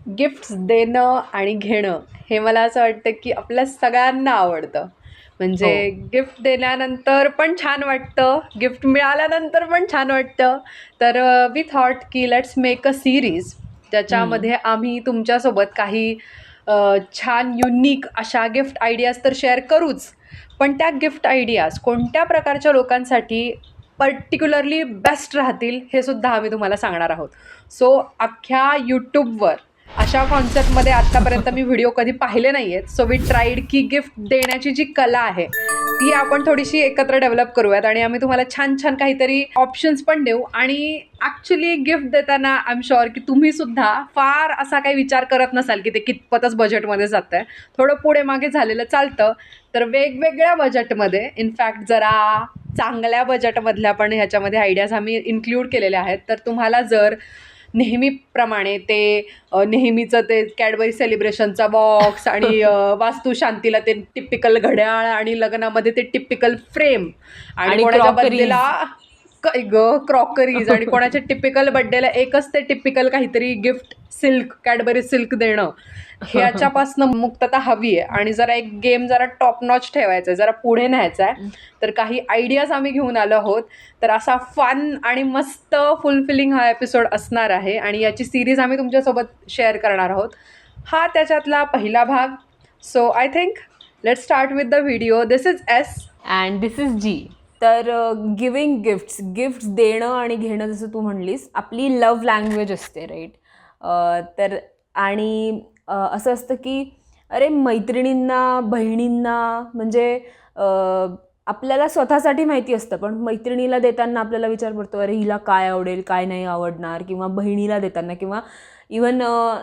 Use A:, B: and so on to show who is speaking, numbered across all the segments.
A: Gifts देणं आणि घेणं हे मला असं वाटतं की आपल्या सगळ्यांना आवडतं. म्हणजे
B: हो.
A: गिफ्ट दिल्यानंतर पण छान वाटतं, गिफ्ट मिळाल्यानंतर पण छान वाटतं. तर वी थॉट की लेट्स मेक अ सीरीज
B: हं.
A: ज्याच्यामध्ये आम्ही तुमच्यासोबत काही छान युनिक अशा गिफ्ट आयडियाज तर शेअर करूच, पण त्या गिफ्ट आयडियाज कोणत्या प्रकारच्या लोकांसाठी पर्टिक्युलरली बेस्ट राहतील हे सुद्धा आम्ही तुम्हाला सांगणार आहोत. सो अख्ख्या यूट्यूबवर अशा कॉन्सेप्टमध्ये आत्तापर्यंत मी व्हिडिओ कधी पाहिले नाही आहेत. सो वी ट्राईड की गिफ्ट देण्याची जी कला आहे ती आपण थोडीशी एकत्र डेव्हलप करूयात आणि आम्ही तुम्हाला छान छान काहीतरी ऑप्शन्स पण देऊ. आणि ॲक्च्युली गिफ्ट देताना आय एम शुअर की तुम्ही सुद्धा फार असा काही विचार करत नसाल की ते कितपतच बजेटमध्ये जातं आहे. थोडं पुढे मागे झालेलं चालतं. तर वेगवेगळ्या बजेटमध्ये इनफॅक्ट जरा चांगल्या बजेटमधल्या पण ह्याच्यामध्ये आयडियाज आम्ही इन्क्लूड केलेल्या आहेत. तर तुम्हाला जर नेहमीप्रमाणे ते नेहमीचं ते कॅडबरी सेलिब्रेशनचा बॉक्स आणि वास्तुशांतीला ते टिपिकल घड्याळ आणि लग्नामध्ये ते टिपिकल फ्रेम आणि
B: आणि
A: कोणाच्या
B: क्रॉकरीज.
A: बर्थडेला काय गं क्रॉकरीज आणि कोणाच्या टिपिकल बर्थडेला एकच ते टिपिकल काहीतरी गिफ्ट सिल्क कॅडबरी सिल्क देणं ह्याच्यापासनं मुक्तता हवी आहे. आणि जरा एक गेम जरा टॉप नॉच ठेवायचा आहे, जरा पुढे न्यायचा आहे. तर काही आयडियाज आम्ही घेऊन आलो आहोत. तर असा फन आणि मस्त फुलफिलिंग हा एपिसोड असणार आहे आणि याची सिरीज आम्ही तुमच्यासोबत शेअर करणार आहोत. हा त्याच्यातला पहिला भाग. So I think let's start with the video. This is S.
B: And this is G. तर गिविंग गिफ्ट्स देणं आणि घेणं जसं तू म्हणलीस आपली लव्ह लँग्वेज असते, राईट? तर आणि असं असतं की अरे मैत्रिणींना, बहिणींना म्हणजे आपल्याला स्वतःसाठी माहिती असतं, पण मैत्रिणीला देताना आपल्याला विचार पडतो अरे हिला काय आवडेल, काय नाही आवडणार, किंवा बहिणीला देताना, किंवा इवन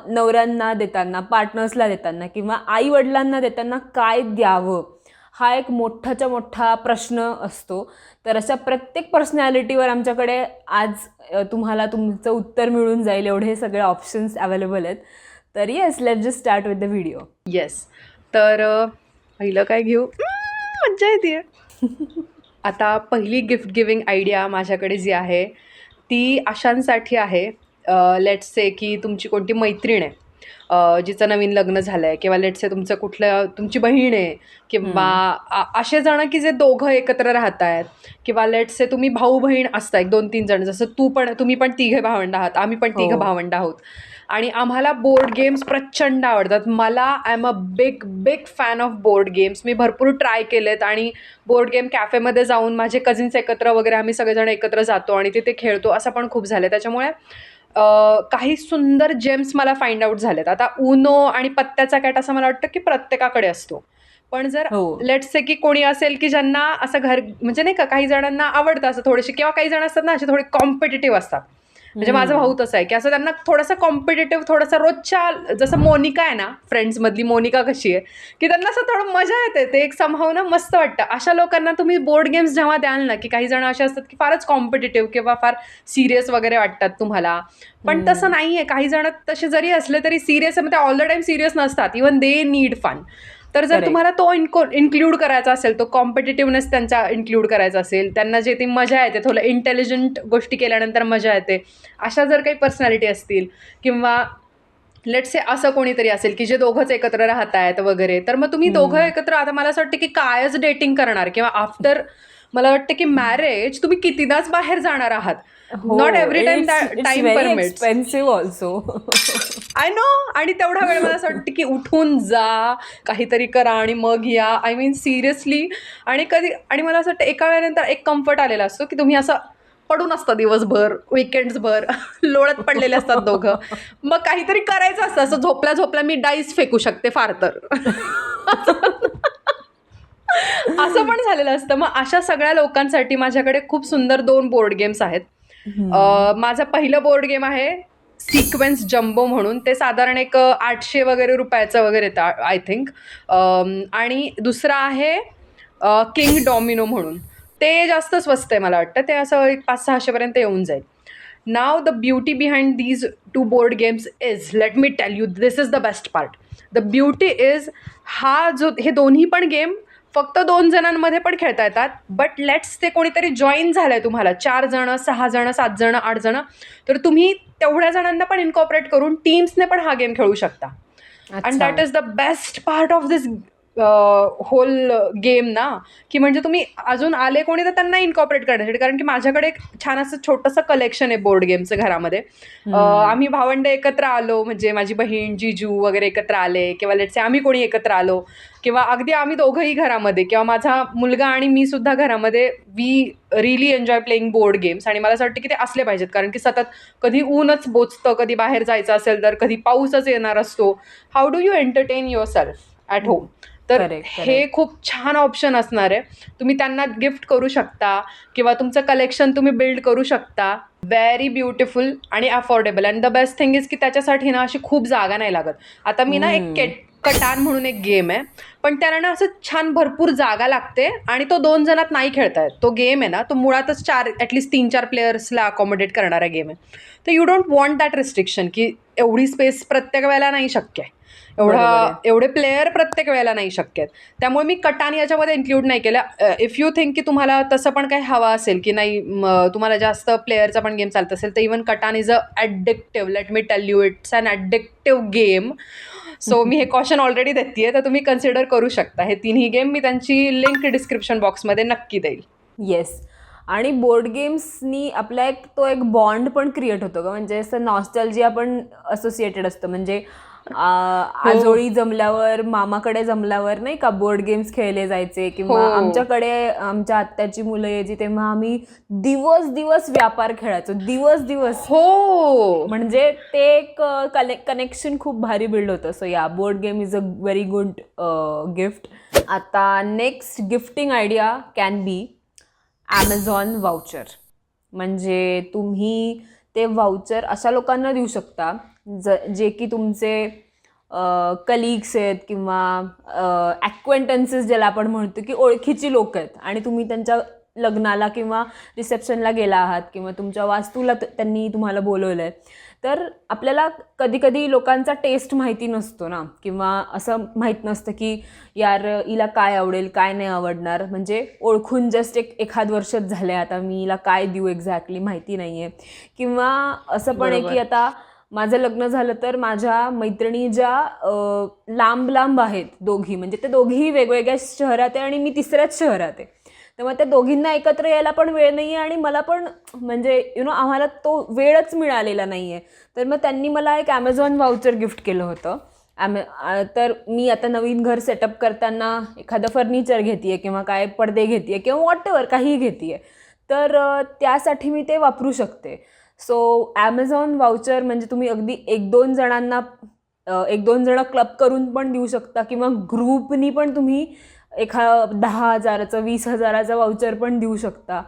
B: नवऱ्यांना देताना, पार्टनर्सला देताना, किंवा आईवडिलांना देताना काय द्यावं हा एक मोठाच्या मोठा प्रश्न असतो. तर अशा प्रत्येक पर्सनॅलिटीवर आमच्याकडे आज तुम्हाला तुमचं उत्तर मिळून जाईल एवढे सगळे ऑप्शन्स अवेलेबल आहेत. तर yes, let just start with the video.
A: Yes. तर पहिलं काय घेऊ? मज्जा येते. आता पहिली गिफ्ट गिविंग आयडिया माझ्याकडे जी आहे ती अशांसाठी आहे. लेट्स से की तुमची कोणती मैत्रीण आहे जिचं नवीन लग्न झालं आहे, किंवा लेट्स से तुमची बहीण आहे, किंवा असे जण की जे दोघं एकत्र राहत आहेत, किंवा लेट्स से तुम्ही भाऊ बहीण असता एक 2-3 जण, जसं तुम्ही पण तिघे भावंड आहात, आम्ही पण
B: हो.
A: तिघं भावंड आहोत आणि आम्हाला बोर्ड गेम्स प्रचंड आवडतात. मला I am a big big fan of board games. मी भरपूर ट्राय केलेत आणि बोर्ड गेम कॅफेमध्ये जाऊन माझे कझिन्स एकत्र वगैरे आम्ही सगळेजण एकत्र जातो आणि तिथे खेळतो, असं पण खूप झालं. त्याच्यामुळे काही सुंदर जेम्स मला फाइंड आउट झालेत. आता उनो आणि पत्त्याचा कॅट असं मला वाटतं की प्रत्येकाकडे असतो. पण जर
B: हो.
A: लेट्स से की कोणी असेल की ज्यांना असं म्हणजे नाही का, काही जणांना आवडतं असं थोडेसे, किंवा काही जण असतात ना असे थोडे कॉम्पिटिटिव्ह असतात. म्हणजे माझा भाऊ तसा आहे की असं त्यांना थोडंसं कॉम्पिटिटिव्ह, थोडंसं रोजच्या, जसं मोनिका आहे ना फ्रेंड्समधली, मोनिका कशी आहे की त्यांना असं थोडं मजा येते, ते एक समहाव ना मस्त वाटतं. अशा लोकांना तुम्ही बोर्ड गेम्स जेव्हा द्याल ना, की काही जण असे असतात की फारच कॉम्पिटिटिव्ह किंवा फार सिरियस वगैरे वाटतात तुम्हाला, पण तसं नाही आहे. काही जण तसे जरी असले तरी सिरियस, ते ऑल द टाईम सिरियस नसतात, इवन दे नीड फन. तर जर
B: करेक्ट.
A: तुम्हाला तो इन्क्लूड करायचा असेल, तो कॉम्पिटिटिव्हनेस त्यांचा इन्क्लूड करायचा असेल, त्यांना जे ती मजा येते, थोडं इंटेलिजंट गोष्टी केल्यानंतर मजा येते, अशा जर काही पर्सनॅलिटी असतील, किंवा लेट्स से असं कोणीतरी असेल की जे दोघंच एकत्र राहत आहेत वगैरे, तर मग तुम्ही दोघं एकत्र, आता मला असं वाटतं की कायच डेटिंग करणार, किंवा आफ्टर मला वाटतं की मॅरेज तुम्ही कितीदाच बाहेर जाणार आहात.
B: हो.
A: Not every time
B: it's
A: time
B: very
A: permits.
B: Expensive also.
A: I know. आणि तेवढा वेळ मला असं वाटतं की उठून जा, काहीतरी करा आणि मग या. I mean seriously. आणि मला असं वाटतं एका वेळेनंतर एक कम्फर्ट आलेला असतो की तुम्ही असं पडून असता दिवसभर, विकेंड्सभर लोळत पडलेले असतात दोघं. मग काहीतरी करायचं असतं. असं झोपल्या झोपल्या मी डाईस फेकू शकते फार तर. असं पण झालेलं असतं. मग अशा सगळ्या लोकांसाठी माझ्याकडे खूप सुंदर 2 बोर्ड गेम्स आहेत. माझं पहिलं बोर्ड गेम आहे सिक्वेन्स जम्बो म्हणून. ते साधारण एक 800 वगैरे रुपयाचं वगैरे येतं आय थिंक. आणि दुसरं आहे किंग डॉमिनो म्हणून. ते जास्त स्वस्त आहे मला वाटतं. ते असं एक 500-600 पर्यंत येऊन जाईल. नाव the beauty behind these 2 board games is, late me tell you, this is the best part. The beauty is, हे दोन्ही पण गेम फक्त 2 जणांमध्ये पण खेळता येतात. बट लेट्स ते कोणीतरी जॉईन झालं आहे तुम्हाला 4 जणं, 6 जणं, 7 जणं, 8 जणं, तर तुम्ही तेवढ्या जणांना पण इन्कॉर्पोरेट करून टीम्सने पण हा गेम खेळू शकता. And that is the best part of this whole game ना, की म्हणजे तुम्ही अजून आले कोणी तर त्यांना इन्कॉर्पोरेट करण्यासाठी. कारण की माझ्याकडे एक छान असं छोटंसं कलेक्शन आहे बोर्ड गेमचं घरामध्ये. आम्ही भावंडं एकत्र आलो, म्हणजे माझी बहीण, जिजू वगैरे एकत्र आले, किंवा लेट्स से आम्ही कोणी एकत्र आलो, किंवा अगदी आम्ही दोघंही घरामध्ये, किंवा माझा मुलगा आणि मी सुद्धा घरामध्ये, we really enjoy playing board games. आणि मला असं वाटतं की ते असले पाहिजेत, कारण की सतत कधी ऊनच बोचतं, कधी बाहेर जायचं असेल तर, कधी पाऊसच येणार असतो. How do you entertain your self at home? तर
B: Correct,
A: हे खूप छान ऑप्शन असणार आहे. तुम्ही त्यांना गिफ्ट करू शकता, किंवा तुमचं कलेक्शन तुम्ही बिल्ड करू शकता. व्हेरी ब्युटिफुल आणि affordable. And the best thing is की त्याच्यासाठी ना अशी खूप जागा नाही लागत. आता मी ना एक कटान म्हणून एक गेम आहे, पण त्याला ना असं छान भरपूर जागा लागते, आणि तो 2 जणात नाही खेळता येत. तो गेम आहे ना, तो मुळातच ॲटलिस्ट 3-4 प्लेयर्सला अकॉमोडेट करणारा गेम आहे. तर you don't want that restriction, की एवढी स्पेस प्रत्येक वेळेला नाही शक्य आहे, एवढे प्लेयर प्रत्येक वेळेला नाही शक्य आहेत. त्यामुळे मी कटान याच्यामध्ये इन्क्लूड नाही केलं. इफ यू थिंक की तुम्हाला तसं पण काही हवं असेल, की नाही तुम्हाला जास्त प्लेयरचा पण गेम चालत असेल, तर even Catan is a addictive. Let me tell you, it's an addictive game. So मी हे कॉशन ऑलरेडी देते आहे, तर तुम्ही कन्सिडर करू शकता. हे तिन्ही गेम मी त्यांची लिंक डिस्क्रिप्शन बॉक्समध्ये नक्की देईल.
B: येस. आणि बोर्ड गेम्सनी आपला एक बॉन्ड पण क्रिएट होतो का, म्हणजे असं नॉस्टॅल्जिया पण असोसिएटेड असतं. म्हणजे आजोळी जमल्यावर, मामाकडे जमल्यावर नाही का बोर्ड गेम्स खेळले जायचे, किंवा आमच्याकडे आमच्या आत्याची मुलं यायची तेव्हा आम्ही दिवस दिवस व्यापार खेळायचो, दिवस दिवस.
A: हो,
B: म्हणजे ते एक कनेक्शन खूप भारी बिल्ड होतं. So yeah, board game is a very good gift. आता next gifting idea can be Amazon voucher. म्हणजे तुम्ही ते वाउचर अशा लोकांना देऊ शकता जे की तुमचे कलिग्स आहेत, किंवा ॲक्वेंटन्सेस ज्याला आपण म्हणतो, की ओळखीची लोक आहेत, आणि तुम्ही त्यांच्या लग्नाला किंवा रिसेप्शनला गेला आहात, किंवा तुमच्या वास्तूला त्यांनी तुम्हाला बोलवलं आहे. तर आपल्याला कधी कधी लोकांचा टेस्ट माहिती नसतो ना, किंवा असं माहीत नसतं की यार हिला काय आवडेल, काय नाही आवडणार. म्हणजे ओळखून जस्ट एखाद वर्षच झाले, आता मी हिला काय देऊ एक्झॅक्टली माहिती नाही आहे. किंवा असं पण आहे की आता माझं लग्न झालं तर माझ्या मैत्रिणी ज्या लांब लांब आहेत दोघी, म्हणजे ते दोघीही वेगवेगळ्या शहरात आहे आणि मी तिसऱ्याच शहरात आहे. तेव्हा त्या दोघींना एकत्र यायला पण वेळ नाही आहे, आणि मला पण म्हणजे आम्हाला तो वेळच मिळालेला नाही आहे. तर मग त्यांनी मला एक ॲमेझॉन वाउचर गिफ्ट केलं होतं. तर मी आता नवीन घर सेटअप करताना एखादं फर्निचर घेते आहे, किंवा काय पडदे घेते आहे, किंवा व्हॉटएव्हर काहीही घेते आहे, तर त्यासाठी मी ते वापरू शकते. सो ॲमेझॉन वाउचर म्हणजे तुम्ही अगदी 1-2 जणांना 1-2 जणं क्लब करून पण देऊ शकता, किंवा ग्रुपनी पण तुम्ही 10,000चं 20,000चं वाउचर पण देऊ शकता,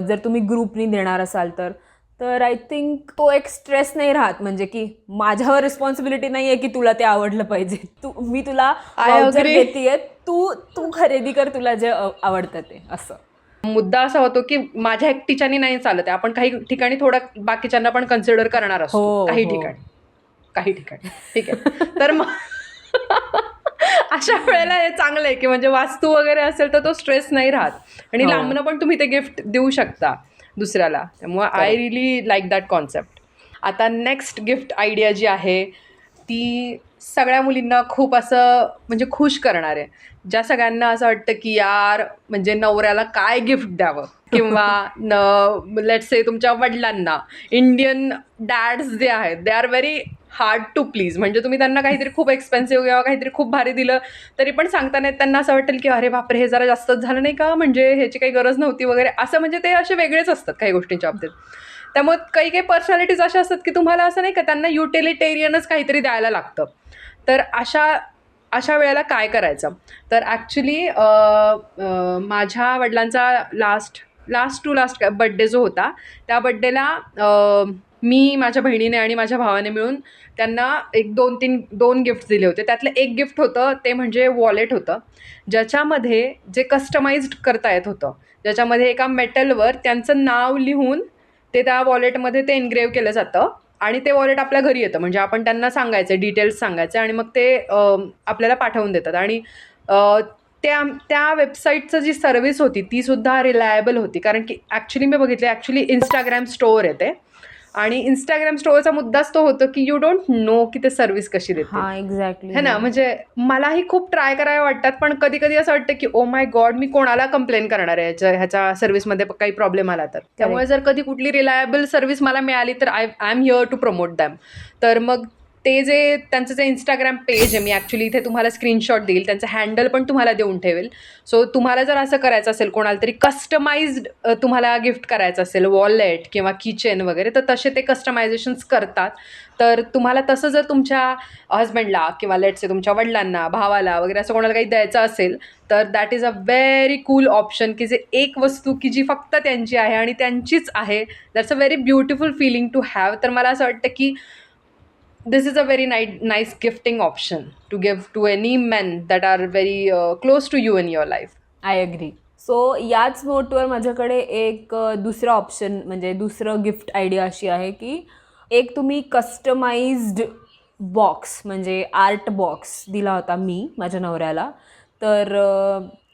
B: जर तुम्ही ग्रुपनी देणार असाल तर. तर आय थिंक तो एक स्ट्रेस नाही राहत, म्हणजे की माझ्यावर रिस्पॉन्सिबिलिटी नाही आहे की तुला ते आवडलं पाहिजे. मी तुला वाउचर देतेय, तू खरेदी कर तुला जे आवडतं ते. असं
A: मुद्दा असा होतो की माझ्या एकटीच्यानी नाही चालत आहे, आपण काही ठिकाणी थोडं बाकीच्यांना पण कन्सिडर करणार असतो. काही ठिकाणी ठीक आहे. तर मग अशा वेळेला हे चांगलं आहे की म्हणजे वास्तू वगैरे असेल तर तो स्ट्रेस नाही राहत, आणि लांबनं पण तुम्ही ते गिफ्ट देऊ शकता दुसऱ्याला. त्यामुळे I relief like that concept. आता नेक्स्ट गिफ्ट आयडिया जी आहे ती सगळ्या मुलींना खूप असं म्हणजे खुश करणार आहे. ज्या सगळ्यांना असं वाटतं की यार म्हणजे नवऱ्याला काय गिफ्ट द्यावं, किंवा लेट्स से तुमच्या वडिलांना, इंडियन डॅड्स जे आहेत they are very hard to please. म्हणजे तुम्ही त्यांना काहीतरी खूप एक्सपेन्सिव्ह किंवा काहीतरी खूप भारी दिलं तरी पण सांगता नाही, त्यांना असं वाटेल की अरे बापरे हे जरा जास्तच झालं नाही का, म्हणजे ह्याची काही गरज नव्हती वगैरे असं. म्हणजे ते असे वेगळेच असतात काही गोष्टींच्या बाबतीत. त्यामुळे काही पर्सनॅलिटीज अशा असतात की तुम्हाला असं नाही का त्यांना युटिलिटेरियनच काहीतरी द्यायला लागतं. तर अशा वेळेला काय करायचं, तर ॲक्च्युली माझ्या वडिलांचा लास्ट टू लास्ट बड्डे जो होता, त्या बड्डेला मी, माझ्या बहिणीने आणि माझ्या भावाने मिळून त्यांना 2 गिफ्ट दिले होते. त्यातलं एक गिफ्ट होतं ते म्हणजे वॉलेट होतं, ज्याच्यामध्ये जे कस्टमाइज्ड करता येत होतं, ज्याच्यामध्ये एका मेटलवर त्यांचं नाव लिहून ते त्या वॉलेटमध्ये ते एनग्रेव्ह केलं जातं, आणि ते वॉलेट आपल्या घरी येतं. म्हणजे आपण त्यांना सांगायचं, डिटेल्स सांगायचे, आणि मग ते आपल्याला पाठवून देतात. आणि त्या वेबसाईटचं जी सर्व्हिस होती ती सुद्धा रिलायबल होती. कारण की ॲक्च्युली मी बघितलं, ॲक्च्युली इंस्टाग्राम स्टोअर आहे ते, आणि इंस्टाग्राम स्टोअरचा मुद्दाच तो होतो की यू डोंट नो की ते सर्व्हिस कशी देतील,
B: हां, एक्झॅक्टली.
A: है ना. म्हणजे मलाही खूप ट्राय करायला वाटतात, पण कधी कधी असं वाटतं की ओ माय गॉड, मी कोणाला कंप्लेन करणार आहे ह्याच्या सर्व्हिसमध्ये काही प्रॉब्लेम आला तर. त्यामुळे जर कधी कुठली रिलायबल सर्व्हिस मला मिळाली तर I am here to promote them. तर मग ते जे त्यांचं जे इंस्टाग्राम पेज आहे, मी ॲक्च्युली इथे तुम्हाला स्क्रीनशॉट देईल, त्यांचं हँडल पण तुम्हाला देऊन ठेवेल. सो तुम्हाला जर असं करायचं असेल, कोणाला तरी कस्टमाइज्ड तुम्हाला गिफ्ट करायचं असेल, वॉलेट किंवा किचेन वगैरे, तर तसे ते कस्टमायझेशन्स करतात. तर तुम्हाला तसं जर तुमच्या हजबंडला किंवा लेट्स तुमच्या वडिलांना, भावाला वगैरे असं कोणाला काही द्यायचं असेल, तर that is a very cool option, की जे एक वस्तू की जी फक्त त्यांची आहे आणि त्यांचीच आहे, that's a very beautiful feeling to have. तर मला असं वाटतं की this is a very nice gifting option to give to any men that are very close to you in your life.
B: I agree. So याच नोटवर माझ्याकडे एक दुसरा ऑप्शन म्हणजे दुसरं गिफ्ट आयडिया अशी आहे की एक तुम्ही कस्टमाइज्ड बॉक्स म्हणजे आर्ट बॉक्स दिला होता मी माझ्या नवऱ्याला. तर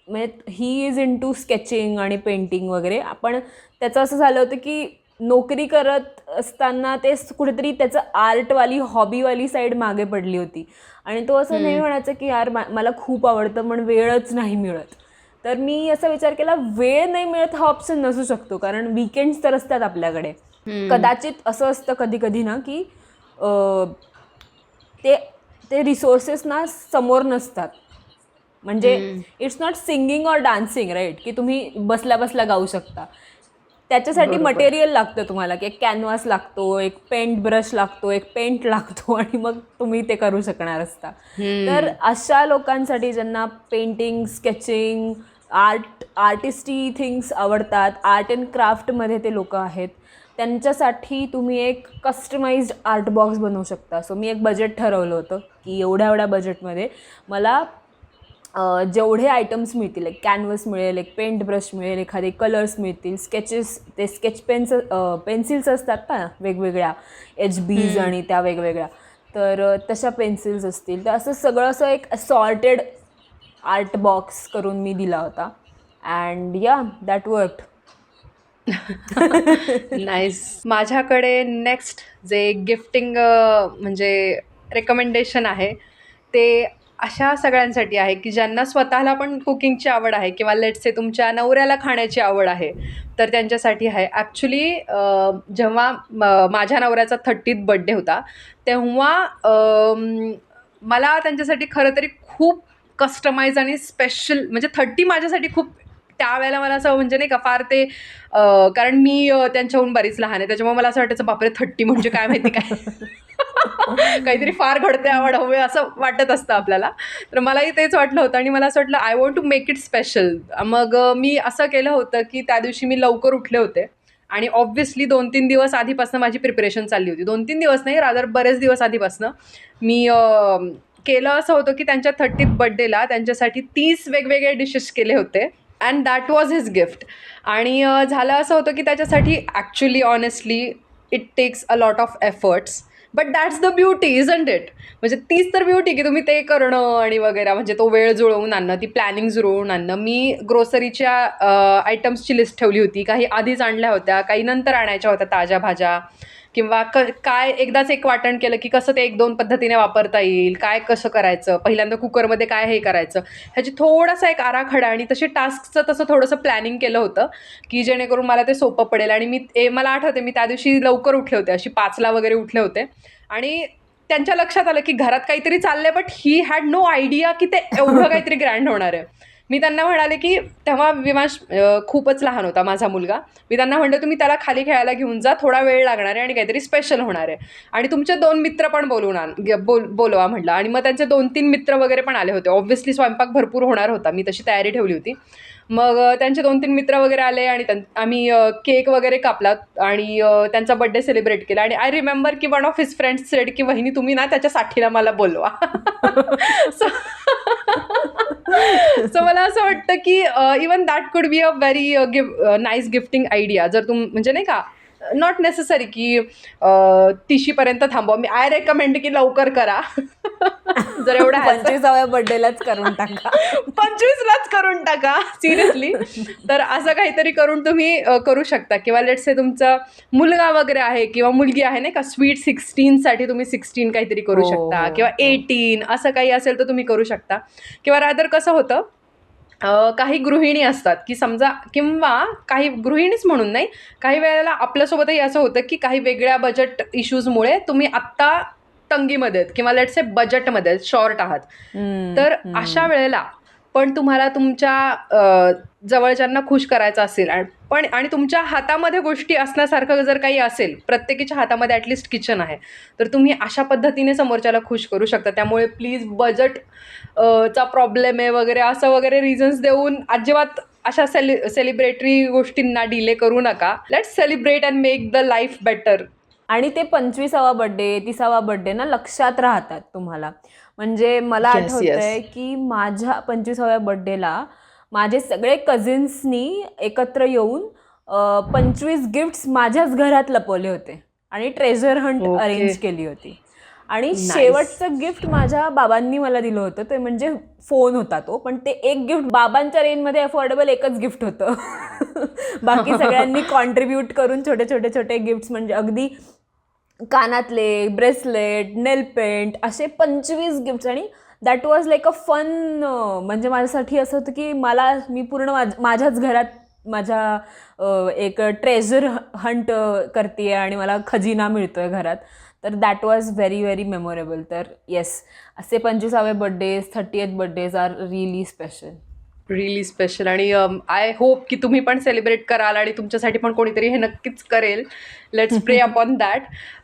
B: म्हणजे he is into sketching आणि पेंटिंग वगैरे. पण त्याचं असं झालं होतं की नोकरी करत असताना ते कुठेतरी त्याचं आर्टवाली हॉबीवाली साईड मागे पडली होती आणि तो असं नेहमी म्हणायचं की यार मला खूप आवडतं पण वेळच नाही मिळत. तर मी असा विचार केला वेळ नाही मिळत हा ऑप्शन नसू शकतो, कारण वीकेंड्स तर असतात आपल्याकडे. कदाचित असं असतं कधी कधी ना की ते ते रिसोर्सेस ना समोर नसतात. म्हणजे इट्स नॉट सिंगिंग और डान्सिंग राईट, की तुम्ही बसल्या बसल्या गाऊ शकता. त्याच्यासाठी मटेरियल लागतं तुम्हाला, की एक कॅनव्हास लागतो, एक पेंट ब्रश लागतो, एक पेंट लागतो आणि मग तुम्ही ते करू शकणार असता. तर अशा लोकांसाठी ज्यांना पेंटिंग, स्केचिंग, आर्टिस्टी थिंग्स आवडतात, आर्ट अँड क्राफ्टमध्ये ते लोक आहेत, त्यांच्यासाठी तुम्ही एक कस्टमाइज्ड आर्ट बॉक्स बनवू शकता. सो मी एक बजेट ठरवलं होतं की एवढ्या बजेटमध्ये मला जेवढे आयटम्स मिळतील, एक कॅनव्हस मिळेल, एक पेंट ब्रश मिळेल, एखादे कलर्स मिळतील, स्केचेस, ते स्केच पेन्सिल्स असतात ना वेगवेगळ्या HBs आणि त्या वेगवेगळ्या, तर तशा पेन्सिल्स असतील. तर असं सगळं असं एक सॉर्टेड आर्ट बॉक्स करून मी दिला होता. अँड या दॅट वर्कड.
A: नाईस. माझ्याकडे नेक्स्ट जे गिफ्टिंग म्हणजे रेकमेंडेशन आहे ते अशा सगळ्यांसाठी आहे की ज्यांना स्वतःला पण कुकिंगची आवड आहे किंवा लेट्स से तुमच्या नवऱ्याला खाण्याची आवड आहे, तर त्यांच्यासाठी आहे. ॲक्च्युली जेव्हा माझ्या नवऱ्याचा 30th बर्थडे होता तेव्हा मला त्यांच्यासाठी खरं तरी खूप कस्टमाइज आणि स्पेशल, म्हणजे 30 माझ्यासाठी खूप, त्यावेळेला मला असं म्हणजे नाही का फार ते कारण मी त्यांच्याहून बरीच लहान आहे, त्याच्यामुळे मला असं वाटायचं बापरे 30 म्हणजे काय माहिती काय काहीतरी फार घडते आवड हवे असं वाटत असतं आपल्याला. तर मलाही तेच वाटलं होतं आणि मला असं वाटलं I want to make it special. मग मी असं केलं होतं की त्या दिवशी मी लवकर उठले होते आणि ऑब्व्हियसली 2-3 दिवस आधीपासून माझी प्रिपरेशन चालली होती. 2-3 दिवस नाही, रादर बरेच दिवस आधीपासून मी केलं असं होतं की त्यांच्या 30th बर्थडेला त्यांच्यासाठी 30 वेगवेगळे डिशेस केले होते and that was his gift. आणि झालं असं होतं की त्याच्यासाठी actually honestly it takes a lot of efforts, but that's the beauty isn't it. म्हणजे तीच तर ब्युटी की तुम्ही ते करणं आणि वगैरे, म्हणजे तो वेळ जुळवून आणणं, ती प्लॅनिंग जुळवून आणणं. मी ग्रोसरीच्या आयटम्सची लिस्ट ठेवली होती, काही आधीच आणल्या होत्या, काही नंतर आणायच्या होत्या ताज्या भाज्या, किंवा काय एकदाच एक वाटण केलं की कसं ते 1-2 पद्धतीने वापरता येईल, काय कसं करायचं, पहिल्यांदा कुकरमध्ये काय हे करायचं, ह्याची थोडासा एक आराखडा आणि तशी टास्कचं तसं थोडंसं प्लॅनिंग केलं होतं की जेणेकरून मला ते सोपं पडेल. आणि मला आठवते मी त्या दिवशी लवकर उठले होते, अशी 5ला वगैरे उठले होते आणि त्यांच्या लक्षात आलं की घरात काहीतरी चाललंय, but he had no idea की ते एवढं काहीतरी ग्रँड होणार आहे. मी त्यांना म्हणाले की तेव्हा विमाश खूपच लहान होता माझा मुलगा. मी त्यांना म्हटलं तुम्ही त्याला खाली खेळायला घेऊन जा, थोडा वेळ लागणार आहे आणि काहीतरी स्पेशल होणार आहे आणि तुमचे 2 मित्र पण बोलवा म्हटलं. आणि मग त्यांचे 2-3 मित्र वगैरे पण आले होते. ऑब्व्हियसली स्वयंपाक भरपूर होणार होता, मी तशी तयारी ठेवली होती. मग त्यांचे 2-3 मित्र वगैरे आले आणि आम्ही केक वगैरे कापला आणि त्यांचा बड्डे सेलिब्रेट केला. आणि आय रिमेंबर की one of his friends sed की वहिनी तुम्ही ना त्याच्या साठीला मला बोलवा. सो मला असं वाटतं की even that could be a very nice gifting idea. जर म्हणजे नाही का नॉट नेसेसरी की 30शीपर्यंत थांबवा. मी आय रेकमेंड की लवकर करा. जर एवढा
B: 25व्या बर्थडेलाच करून टाका.
A: 25लाच करून टाका सिरियसली. तर असं काहीतरी करून तुम्ही करू शकता. किंवा लेट्स से तुमचा मुलगा वगैरे आहे किंवा मुलगी आहे नाही का, स्वीट 16साठी तुम्ही 16 काहीतरी करू
B: हो,
A: शकता
B: हो,
A: किंवा
B: हो.
A: 18 असं काही असेल तर तुम्ही करू शकता. किंवा रादर कसं होतं, काही गृहिणी असतात की समजा, किंवा काही गृहिणीच म्हणून नाही, काही वेळेला आपल्यासोबतही असं होतं की काही वेगळ्या बजेट इश्यूजमुळे तुम्ही आत्ता तंगीमध्ये आहेत किंवा लेट्स से बजेटमध्ये शॉर्ट आहात. तर अशा वेळेला पण तुम्हाला तुमच्या जवळच्यांना खुश करायचं असेल आणि तुमच्या हातामध्ये गोष्टी असण्यासारखं जर काही असेल, प्रत्येकीच्या हातामध्ये ॲटलिस्ट किचन आहे, तर तुम्ही अशा पद्धतीने समोरच्याला खुश करू शकता. त्यामुळे प्लीज बजेट चा प्रॉब्लेम आहे वगैरे असं वगैरे रिझन्स देऊन अजिबात अशा सेलिब्रेटरी गोष्टींना डिले करू नका. Let's celebrate and make the life better.
B: आणि ते 25वा बर्थडे 30वा बर्थडे ना लक्षात राहतात तुम्हाला. म्हणजे मला
A: Yes,
B: आठवतंय
A: yes.
B: की माझ्या 25व्या बर्थडेला माझे सगळे कझिन्सनी एकत्र येऊन 25 गिफ्ट्स माझ्याच घरात लपवले होते आणि ट्रेझर हंट
A: Okay.
B: अरेंज केली होती. आणि
A: Nice.
B: शेवटचं गिफ्ट माझ्या बाबांनी मला दिलं होतं, ते म्हणजे फोन होता तो. पण ते एक गिफ्ट बाबांच्या रेंजमध्ये अफोर्डेबल एकच गिफ्ट होतं. बाकी सगळ्यांनी कॉन्ट्रीब्यूट करून छोटे छोटे छोटे गिफ्ट्स, म्हणजे अगदी कानातले, ब्रेसलेट, नेल पेंट असे 25 गिफ्ट्स. आणि that was like a fun. म्हणजे माझ्यासाठी असं होतं की मी पूर्ण माझ्याच घरात एक ट्रेझर हंट करते आणि मला खजिना मिळतोय घरात. तर that was very very memorable. तर येस, असे 25वे birthdays 30th birthdays are really special.
A: Really special. आणि आय होप की तुम्ही पण सेलिब्रेट कराल आणि तुमच्यासाठी पण कोणीतरी हे नक्कीच करेल. लेट्स प्रे अपॉन दॅट.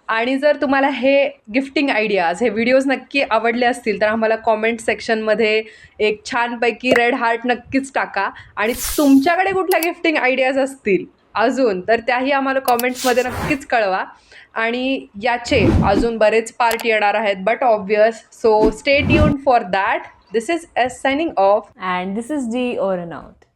A: आणि जर तुम्हाला हे गिफ्टिंग आयडियाज, हे व्हिडिओज नक्की आवडले असतील तर आम्हाला कॉमेंट सेक्शनमध्ये एक छानपैकी रेड हार्ट नक्कीच टाका. आणि तुमच्याकडे कुठल्या गिफ्टिंग आयडियाज असतील अजून तर त्याही आम्हाला कॉमेंट्समध्ये नक्कीच कळवा. आणि याचे अजून बरेच पार्ट येणार आहेत, but obvious. So stay tuned for that. This is S signing off.
B: And this is G over and out.